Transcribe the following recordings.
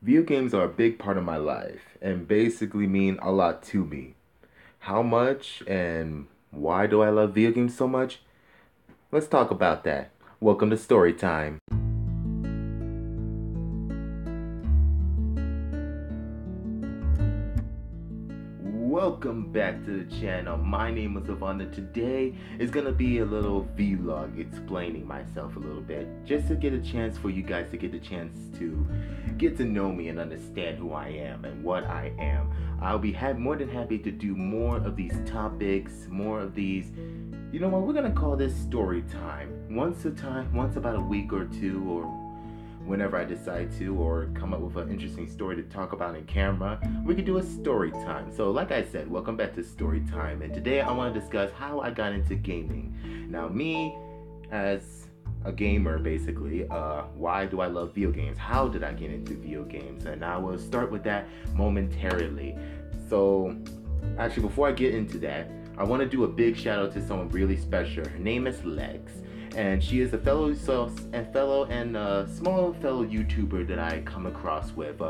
Video games are a big part of my life and basically mean a lot to me. How much and why do I love video games so much? Let's talk about that. Welcome to story time. Welcome back to the channel. My name is Avanda. Today is gonna be a little vlog explaining myself a little bit, just to get a chance for you guys to get the chance to get to know me and understand who I am and what I am. I'll be more than happy to do more of these topics, more of these. You know what? We're gonna call this story time. Once about a week or two, or whenever I decide to, or come up with an interesting story to talk about in camera, we could do a story time. So, like I said, welcome back to story time. And today I want to discuss how I got into gaming. Now, me as a gamer, basically, why do I love video games? How did I get into video games? And I will start with that momentarily. So, actually, before I get into that, I want to do a big shout out to someone really special. Her name is Lex, and she is a fellow small fellow YouTuber that I come across with.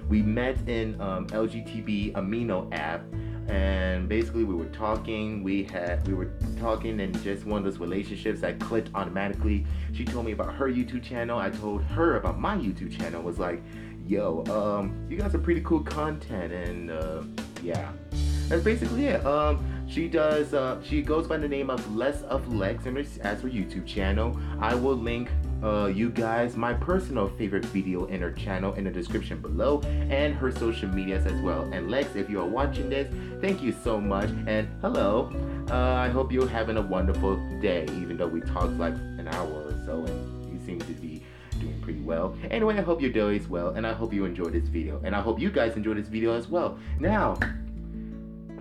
We met in LGTB Amino app, and basically we were talking. We were talking, and just one of those relationships that clicked automatically. She told me about her YouTube channel. I told her about my YouTube channel. Was like, yo, you guys are pretty cool content, and yeah, that's basically it. She goes by the name of Less of Lex as her YouTube channel. I will link you guys my personal favorite video in her channel in the description below, and her social medias as well. And Lex, if you are watching this, thank you so much, and hello. I hope you're having a wonderful day, even though we talked like an hour or so, and you seem to be doing pretty well. Anyway, I hope your day is well, and I hope you enjoy this video, and I hope you guys enjoy this video as well. Now,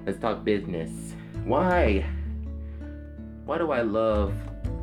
let's talk business. Why? Why do I love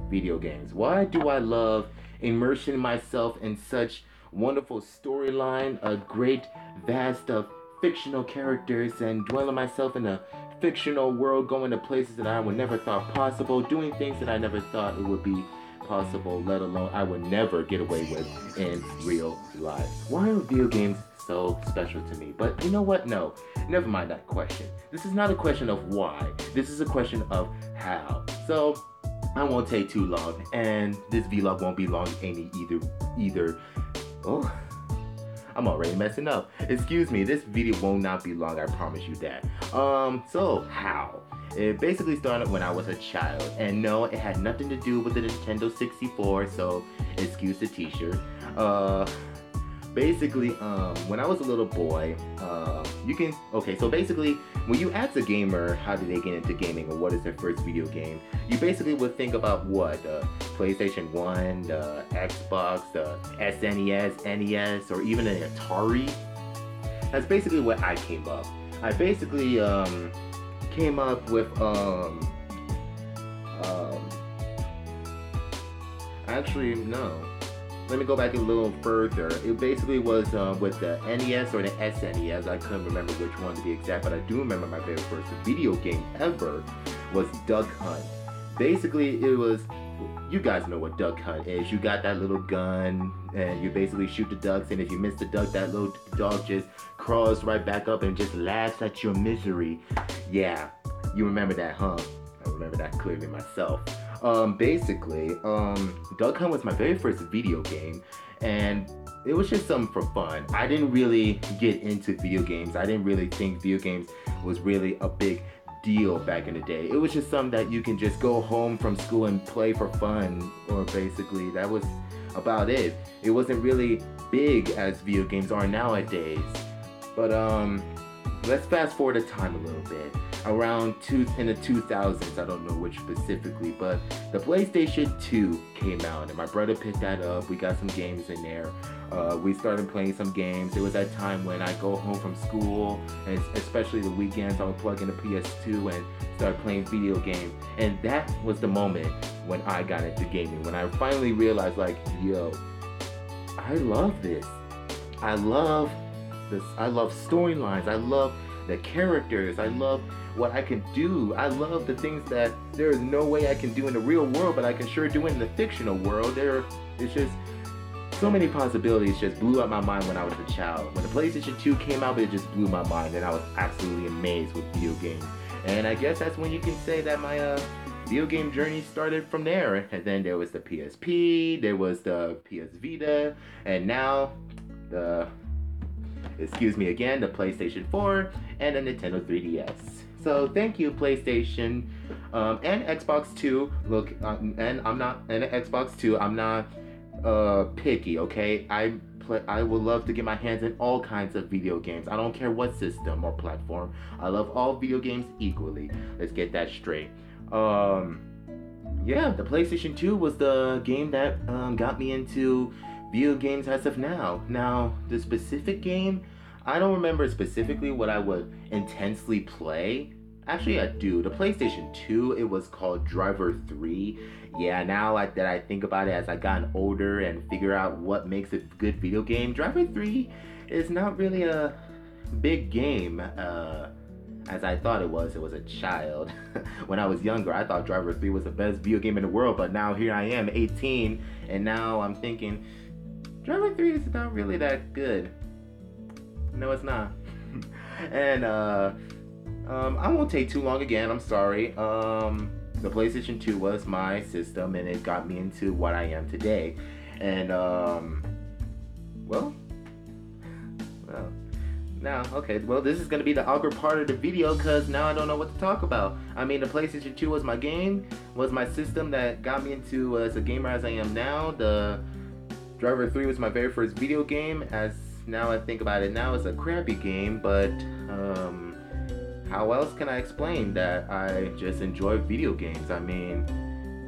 video games? Why do I love immersing myself in such wonderful storyline, a great vast of fictional characters, and dwelling myself in a fictional world, going to places that I would never thought possible, doing things that I never thought it would be possible, let alone I would never get away with in real life. Why are video games so special to me? But you know what? No, never mind that question. This is not a question of why. This is a question of how. So I won't take too long, and this vlog won't be long either. Oh, I'm already messing up. Excuse me, this video will not be long, I promise you that. So how? It basically started when I was a child, and no, it had nothing to do with the Nintendo 64, so excuse the t-shirt. Basically, when I was a little boy, so basically, when you ask a gamer how did they get into gaming or what is their first video game, you basically would think about what, PlayStation 1, the Xbox, the SNES, NES, or even an Atari. That's basically what I came up. I basically, came up with, actually, no. Let me go back a little further. It basically was with the NES or the SNES. I couldn't remember which one to be exact, but I do remember my very first video game ever was Duck Hunt. Basically, it was, you guys know what Duck Hunt is. You got that little gun, and you basically shoot the ducks, and if you miss the duck, that little dog just crawls right back up and just laughs at your misery. Yeah, you remember that, huh? I remember that clearly myself. Basically, Duck Hunt was my very first video game, and it was just something for fun. I didn't really get into video games. I didn't really think video games was really a big deal back in the day. It was just something that you can just go home from school and play for fun, or basically that was about it. It wasn't really big as video games are nowadays. But let's fast forward the time a little bit. In the 2000s, I don't know which specifically, but the PlayStation 2 came out, and my brother picked that up. We got some games in there. We started playing some games. It was that time when I go home from school, and especially the weekends, I would plug in the PS2 and start playing video games. And that was the moment when I got into gaming, when I finally realized, like, yo, I love this. I love this. I love storylines. I love the characters. I love what I can do. I love the things that there is no way I can do in the real world, but I can sure do in the fictional world. It's just so many possibilities just blew up my mind when I was a child. When the PlayStation 2 came out, it just blew my mind, and I was absolutely amazed with video games. And I guess that's when you can say that my video game journey started from there. And then there was the PSP, there was the PS Vita, and now the, excuse me again, the PlayStation 4 and the Nintendo 3DS. So thank you, PlayStation and Xbox 2. Look, and Xbox 2. I'm not picky, okay? I would love to get my hands in all kinds of video games. I don't care what system or platform. I love all video games equally. Let's get that straight. Yeah, the PlayStation 2 was the game that got me into video games as of now. Now, the specific game, I don't remember specifically what I would intensely play. Actually, I do. The PlayStation 2, it was called Driver 3. Yeah, now that I think about it, as I gotten older and figure out what makes a good video game, Driver 3 is not really a big game as I thought it was. It was a child. When I was younger, I thought Driver 3 was the best video game in the world, but now here I am, 18, and now I'm thinking, Driver 3 is not really that good. No, it's not. And I won't take too long again, I'm sorry. The PlayStation 2 was my system, and it got me into what I am today. And well, now, okay, well, this is going to be the awkward part of the video, because now I don't know what to talk about. I mean, the PlayStation 2 was my game, was my system that got me into as a gamer as I am now. The Driver 3 was my very first video game. As now I think about it now, it's a crappy game, but how else can I explain that I just enjoy video games? I mean,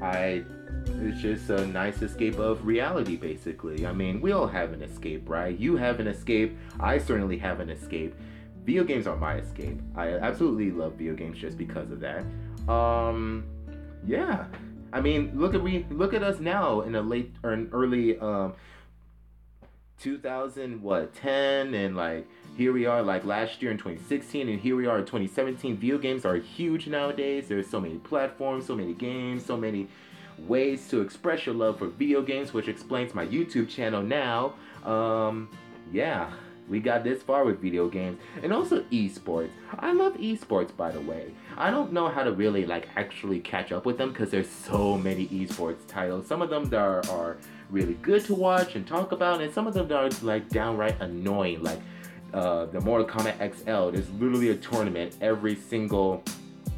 it's just a nice escape of reality, basically. I mean, we all have an escape, right? You have an escape. I certainly have an escape. Video games are my escape. I absolutely love video games just because of that. Yeah. I mean, look at us now in a late or an early 2010, and like here we are like last year in 2016, and here we are in 2017. Video games are huge nowadays. There's so many platforms, so many games, so many ways to express your love for video games, which explains my YouTube channel now. Yeah, we got this far with video games. And also esports. I love esports, by the way. I don't know how to really like actually catch up with them, because there's so many esports titles. Some of them that are really good to watch and talk about, and some of them that are like downright annoying, like the Mortal Kombat XL. There's literally a tournament every single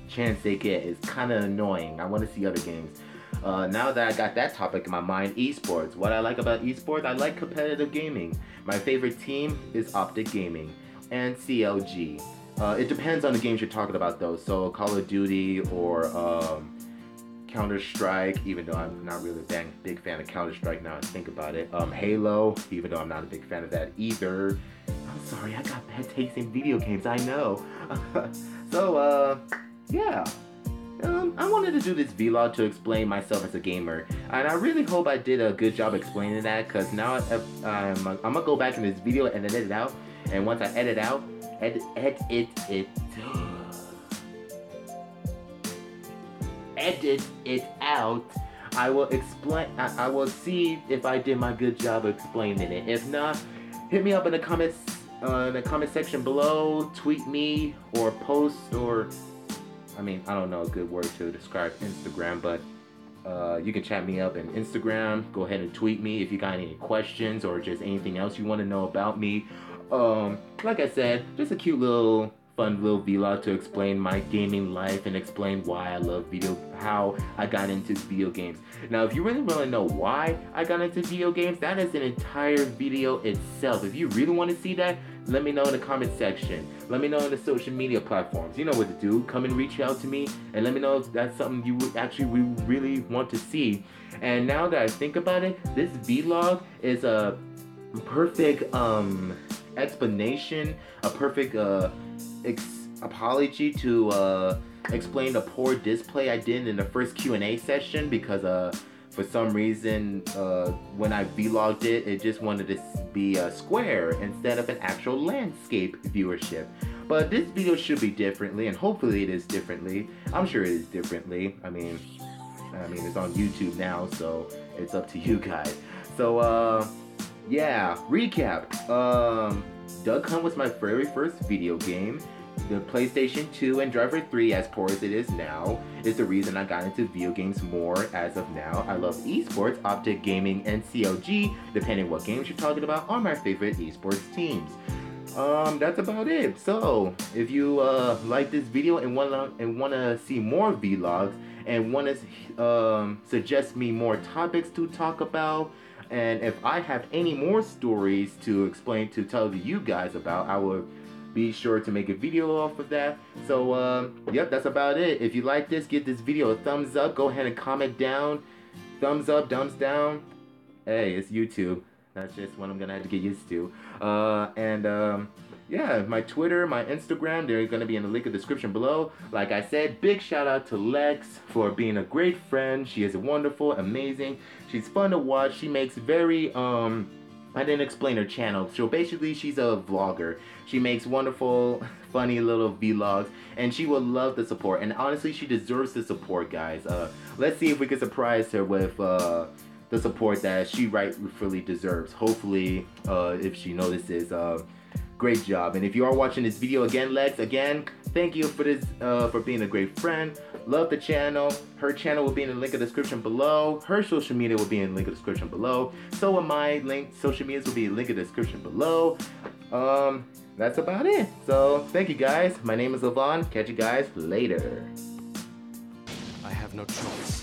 chance they get. Is kind of annoying. I want to see other games. Now that I got that topic in my mind, esports. What I like about esports, I like competitive gaming. My favorite team is Optic Gaming and CLG. It depends on the games you're talking about though. So Call of Duty or Counter-Strike, even though I'm not really a big fan of Counter-Strike now I think about it. Halo, even though I'm not a big fan of that either. I'm sorry, I got bad taste in video games, I know. So, yeah. I wanted to do this vlog to explain myself as a gamer, and I really hope I did a good job explaining that, because now I'm gonna go back in this video and edit it out, and once I edit it out, I will explain. I will see if I did my good job explaining it. If not, hit me up in the comments, in the comment section below. Tweet me or post, or I mean, I don't know a good word to describe Instagram, but you can chat me up in Instagram. Go ahead and tweet me if you got any questions or just anything else you want to know about me. Like I said, just a cute little fun little vlog to explain my gaming life and explain why I love how I got into video games. Now, if you really want to know why I got into video games, that is an entire video itself. If you really want to see that, let me know in the comment section. Let me know on the social media platforms. You know what to do. Come and reach out to me and let me know if that's something you would actually really want to see. And now that I think about it, this vlog is a perfect explanation, a perfect apology to explain the poor display I did in the first Q&A session, because for some reason when I vlogged it, it just wanted to be a square instead of an actual landscape viewership. But this video should be differently, and hopefully it is differently. I'm sure it is differently. I mean it's on YouTube now, so it's up to you guys. So Yeah, recap. Duck Hunt was my very first video game. The PlayStation 2 and Driver 3, as poor as it is now, is the reason I got into video games more as of now. I love esports, Optic Gaming, and CLG, depending what games you're talking about, are my favorite esports teams. That's about it. So, if you like this video and wanna see more vlogs and wanna suggest me more topics to talk about, and if I have any more stories to explain to tell you guys about, I will be sure to make a video off of that. So, yep, that's about it. If you like this, give this video a thumbs up. Go ahead and comment down. Thumbs up, thumbs down. Hey, it's YouTube. That's just what I'm gonna have to get used to. Yeah, my Twitter, my Instagram, they're gonna be in the link in the description below. Like I said, big shout out to Lex for being a great friend. She is wonderful, amazing. She's fun to watch. She makes very I didn't explain her channel. So basically, she's a vlogger. She makes wonderful, funny little vlogs, and she will love the support. And honestly, she deserves the support, guys. Let's see if we can surprise her with the support that she rightfully deserves. Hopefully, if she notices, great job. And if you are watching this video again, Lex, again, thank you for this, for being a great friend. Love the channel. Her channel will be in the link in the description below. Her social media will be in the link in the description below. So will my social medias will be in the link in the description below. That's about it. So thank you guys. My name is Levon. Catch you guys later. I have no choice.